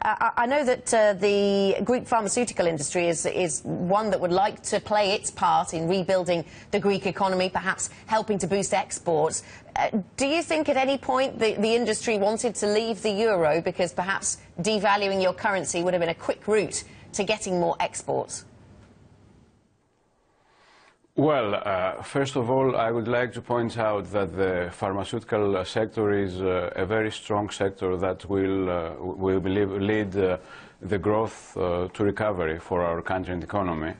I know that the Greek pharmaceutical industry is one that would like to play its part in rebuilding the Greek economy, perhaps helping to boost exports. Do you think at any point the industry wanted to leave the euro because perhaps devaluing your currency would have been a quick route to getting more exports? Well, first of all, I would like to point out that the pharmaceutical sector is a very strong sector that will believe, lead the growth to recovery for our country and economy.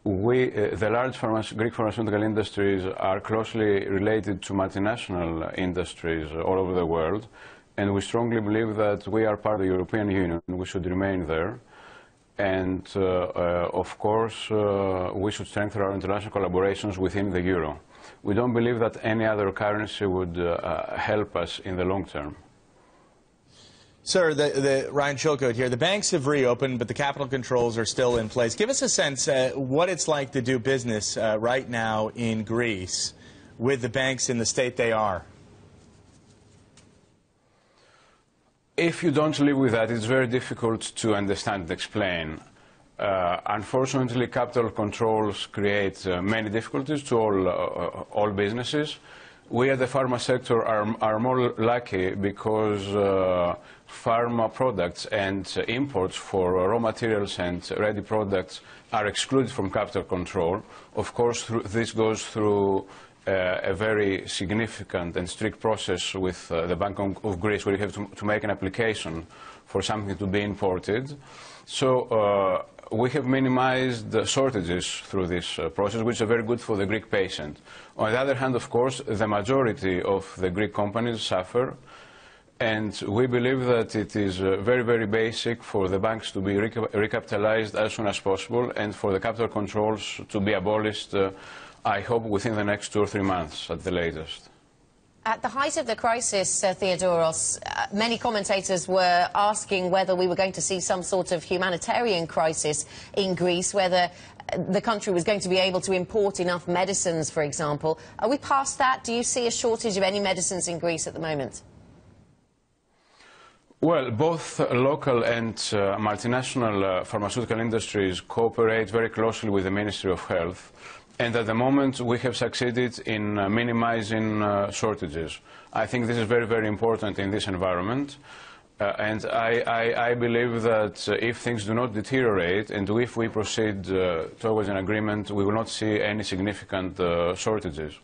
The large Greek pharmaceutical industries are closely related to multinational industries all over the world, and we strongly believe that we are part of the European Union and we should remain there. And, of course, we should strengthen our international collaborations within the euro. We don't believe that any other currency would help us in the long term. Sir, Ryan Shilcoat here. The banks have reopened, but the capital controls are still in place. Give us a sense what it's like to do business right now in Greece with the banks in the state they are. If you don't live with that, it's very difficult to understand and explain. Unfortunately, capital controls create many difficulties to all businesses. We at the pharma sector are more lucky because pharma products and imports for raw materials and ready products are excluded from capital control. Of course, this goes through a very significant and strict process with the Bank of Greece, where you have to make an application for something to be imported. So we have minimized the shortages through this process, which is very good for the Greek patient. On the other hand, of course, the majority of the Greek companies suffer, and we believe that it is very, very basic for the banks to be recapitalized as soon as possible and for the capital controls to be abolished I hope within the next 2 or 3 months at the latest. At the height of the crisis, Theodoros, many commentators were asking whether we were going to see some sort of humanitarian crisis in Greece, whether the country was going to be able to import enough medicines, for example. Are we past that? Do you see a shortage of any medicines in Greece at the moment? Well, both local and multinational pharmaceutical industries cooperate very closely with the Ministry of Health. And at the moment, we have succeeded in minimizing shortages. I think this is very, very important in this environment. And I believe that if things do not deteriorate and if we proceed towards an agreement, we will not see any significant shortages.